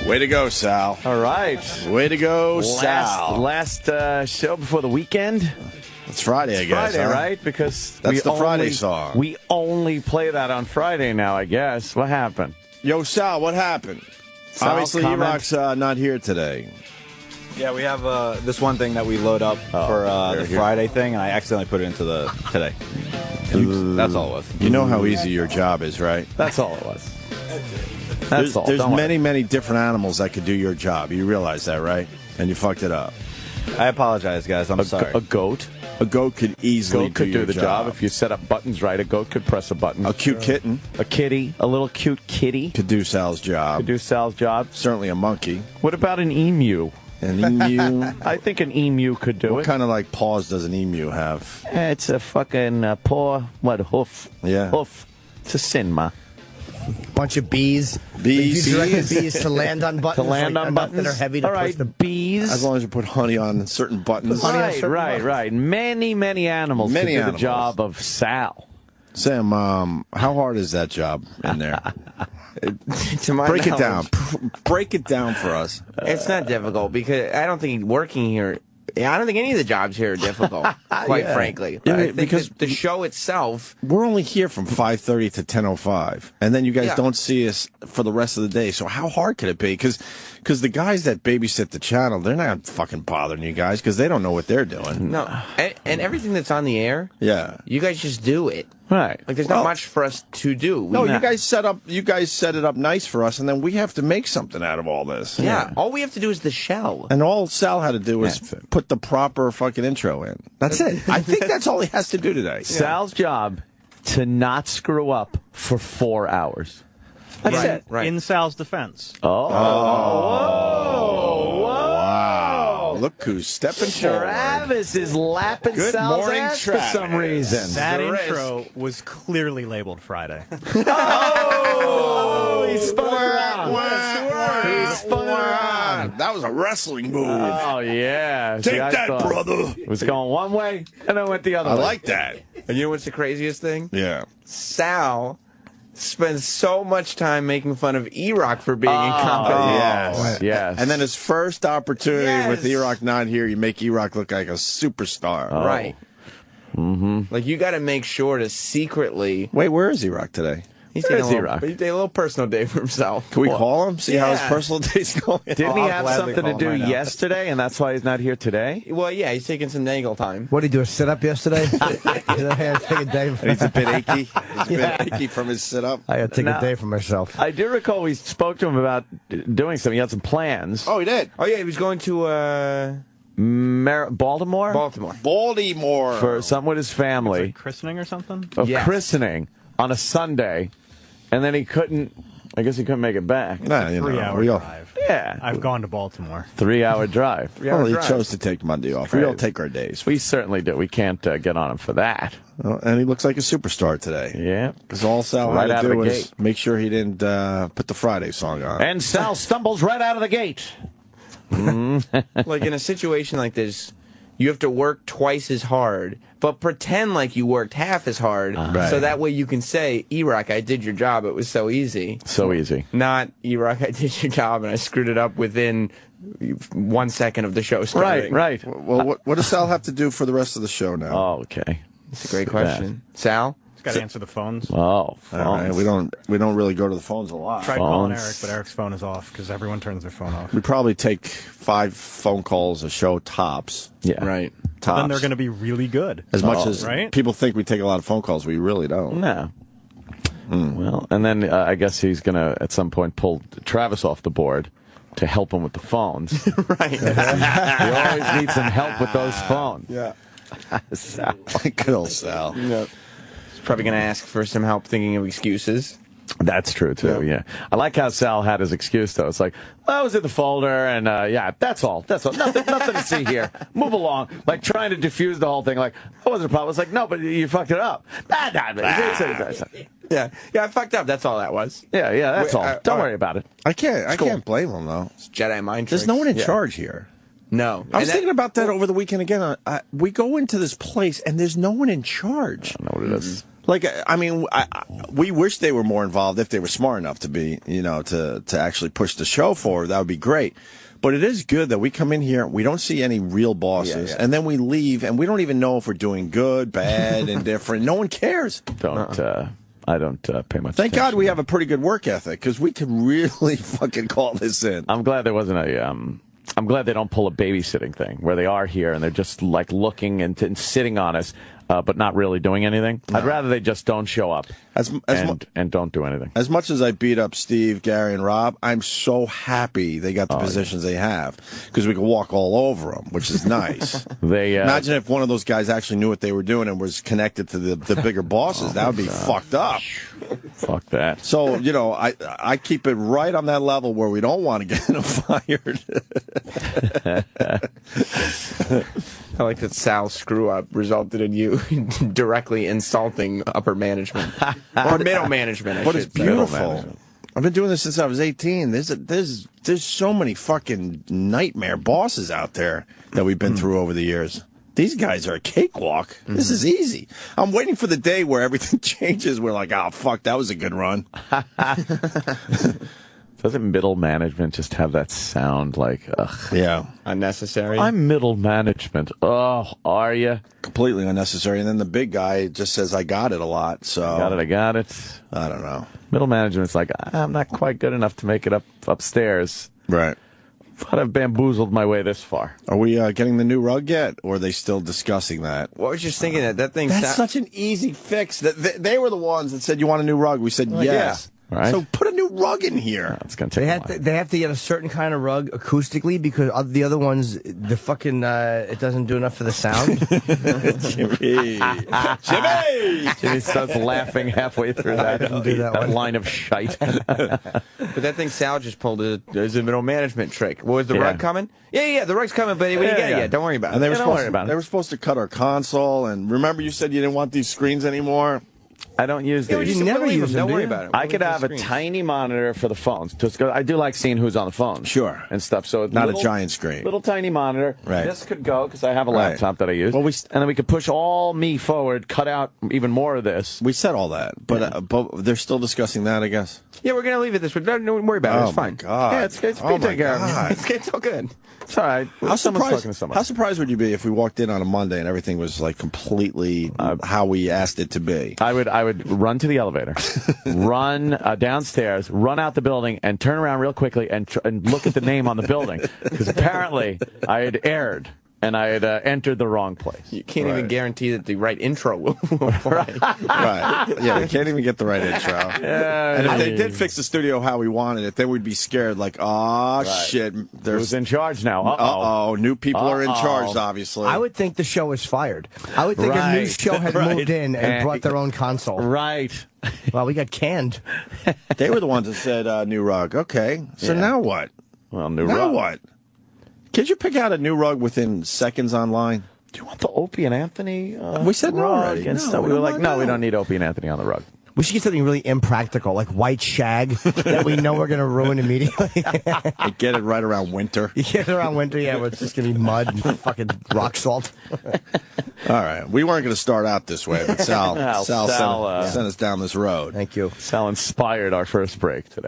Way to go, Sal. All right. Way to go, Sal. Last show before the weekend. It's Friday, I guess. Friday, huh? Right? Because that's the Friday song. We only play that on Friday now, I guess. What happened? Yo, Sal, what happened? Sal's Obviously, comment? E-Rock's not here today. Yeah, we have this one thing that we load up for the Friday thing, and I accidentally put it into the today. That's all it was. You know how easy your job is, right? That's all it was. That's all. There's many different animals that could do your job. You realize that, right? And you fucked it up. I apologize, guys. I'm sorry. A goat. A goat could easily do the job. If you set up buttons right. A goat could press a button. A cute kitten. A kitty. A little cute kitty. Could do Sal's job. Could do Sal's job. Certainly a monkey. What about an emu? An emu? I think an emu could do it. What kind of, like, paws does an emu have? It's a fucking paw. What, hoof? Yeah. Hoof. It's a cinma. Bunch of bees. Bees. You direct the bees to land on buttons. To land on buttons that are heavy to all right, push them. bees. As long as you put honey on certain buttons. Right. Many animals could do the job of Sal. Sam, how hard is that job in there? To my Break it knowledge, down. Break it down for us. It's not difficult because I don't think working here. I don't think any of the jobs here are difficult, quite frankly. Yeah, I think because the show itself. We're only here from 5:30 to 10:05, and then you guys don't see us for the rest of the day. So how hard could it be? Because the guys that babysit the channel, they're not fucking bothering you guys because they don't know what they're doing. No, and everything that's on the air. Yeah, you guys just do it. Right. Like there's not much for us to do. You guys set it up nice for us, and then we have to make something out of all this. Yeah. All we have to do is the shell. And all Sal had to do was put the proper fucking intro in. That's it. I think that's all he has to do today. Sal's job to not screw up for 4 hours. That's it. Right. In Sal's defense. Whoa. Wow. Look who's stepping forward. Travis is lapping Good Sal's morning, ass for Travis. some reason. That intro was clearly labeled Friday. Oh, he spun around. He spun around. That was a wrestling move. Oh, yeah. Take that, brother. It was going one way, and then went the other way. I like that. And you know what's the craziest thing? Yeah. Sal spends so much time making fun of E-Rock for being incompetent. Yes. And then his first opportunity with E-Rock not here, you make E-Rock look like a superstar. Right. Mm-hmm. Like, you got to make sure to secretly... Wait, where is E-Rock today? He's taking a little personal day for himself. Can we call him? See how his personal day's going? Didn't he have something to do yesterday, and that's why he's not here today? Well, yeah, he's taking some Nagel time. What did he do, a sit-up yesterday? I had to take a day. And he's a bit achy. He's a bit achy from his sit-up. I had to take a day for myself. I do recall we spoke to him about doing something. He had some plans. Oh, he did? Oh, yeah, he was going to... Baltimore? Baltimore. For something with his family. Like christening or something? Christening on a Sunday. And then he couldn't, I guess he couldn't make it back. Nah, you know, 3-hour drive. Yeah. I've gone to Baltimore. 3-hour drive. Well, he chose to take Monday off. We all take our days. We certainly do. We can't get on him for that. And he looks like a superstar today. Yeah. Because all Sal Right had out to of do the was gate. make sure he didn't put the Friday song on. And Sal stumbles right out of the gate. Like, in a situation like this, you have to work twice as hard, but pretend like you worked half as hard, so that way you can say, E-Rock, I did your job, it was so easy. So easy. Not, E-Rock, I did your job, and I screwed it up within 1 second of the show starting. Right. Well, what does Sal have to do for the rest of the show now? Oh, okay. That's a great question. Sal? He's got to answer the phones. Oh, All right. We don't really go to the phones a lot. Tried calling Eric, but Eric's phone is off because everyone turns their phone off. We probably take 5 phone calls a show tops. Yeah. Right. Tops. Then they're going to be really good. As much as right? people think we take a lot of phone calls, we really don't. No. Well, and then I guess he's going to, at some point, pull Travis off the board to help him with the phones. Right. You always need some help with those phones. Yeah. Sal. Good old Sal. Yeah. He's probably going to ask for some help thinking of excuses. That's true, too, yeah. I like how Sal had his excuse, though. It's like, well, I was in the folder, and, yeah, that's all. Nothing to see here. Move along. Like, trying to diffuse the whole thing. Like, that wasn't a problem. It's like, no, but you fucked it up. Yeah, I fucked up. That's all that was. Yeah, that's all. Don't worry about it. I can't blame him, though. It's Jedi mind tricks. There's no one in charge here. No. I was thinking about that over the weekend again. We go into this place, and there's no one in charge. I don't know what it is. Like, I mean, we wish they were more involved if they were smart enough to be, to actually push the show forward. That would be great. But it is good that we come in here, we don't see any real bosses, and then we leave, and we don't even know if we're doing good, bad, indifferent. No one cares. I don't pay much Thank attention. God we have a pretty good work ethic, because we could really fucking call this in. I'm glad there wasn't I'm glad they don't pull a babysitting thing where they are here and they're just like looking and sitting on us, but not really doing anything. No. I'd rather they just don't show up and don't do anything. As much as I beat up Steve, Gary, and Rob, I'm so happy they got the positions they have, because we can walk all over them, which is nice. Imagine if one of those guys actually knew what they were doing and was connected to the bigger bosses. That would be fucked up. Fuck that. So, I keep it right on that level where we don't want to get them fired. I like that Sal's screw-up resulted in you directly insulting upper management. Or middle management, But it's beautiful. I've been doing this since I was 18. There's so many fucking nightmare bosses out there that we've been through over the years. These guys are a cakewalk. This is easy. I'm waiting for the day where everything changes. We're like, oh, fuck, that was a good run. Doesn't middle management just have that sound like, ugh? Yeah. Unnecessary? I'm middle management. Oh, are you? Completely unnecessary. And then the big guy just says, I got it a lot. So I got it. I don't know. Middle management's like, I'm not quite good enough to make it upstairs. Right. But I've bamboozled my way this far. Are we getting the new rug yet? Or are they still discussing that? Well, I was just thinking that thing... That's such an easy fix. They were the ones that said, you want a new rug? We said, yes. Yeah. Right. So put a new rug in here. It's gonna take a while. They have to get a certain kind of rug acoustically, because the other ones, the fucking it doesn't do enough for the sound. Jimmy starts laughing halfway through that line of shite. But that thing Sal just pulled is a middle management trick. Was the rug coming? Yeah, the rug's coming, but we didn't get it yet. Don't worry about it. And they were supposed to cut our console, and remember you said you didn't want these screens anymore? I don't use these. You never use them. Don't worry about it. I could have a tiny monitor for the phones. I do like seeing who's on the phone. Sure. And stuff. So not a giant screen. Little tiny monitor. Right. This could go, because I have a laptop that I use. Well, and then we could push all me forward, cut out even more of this. We said all that, but they're still discussing that, I guess. Yeah, we're going to leave it this way. Don't worry about it. It's fine. God. Yeah, it's being taken care of. It's all good. It's all right. How surprised would you be if we walked in on a Monday and everything was like completely how we asked it to be? I would run to the elevator, run downstairs, run out the building, and turn around real quickly and look at the name on the building, because apparently I had erred. And I had entered the wrong place. You can't even guarantee that the right intro will apply. Right. Yeah, we can't even get the right intro. And if they did fix the studio how we wanted it, then we'd be scared, like, oh, shit. Who's in charge now? Uh-oh. New people are in charge, obviously. I would think the show is fired. I would think a new show had moved in and brought their own console. Right. Well, we got canned. They were the ones that said new rug. Okay. So now what? Well, new rug. Now rug. what? Could you pick out a new rug within seconds online? Do you want the Opie and Anthony we said no rug already. and stuff? We were like, no, we don't need Opie and Anthony on the rug. We should get something really impractical, like white shag, that we know we're going to ruin immediately. Get it right around winter. You get it around winter, yeah, where it's just going to be mud and fucking rock salt. All right. We weren't going to start out this way, but Sal sent us down this road. Thank you. Sal inspired our first break today.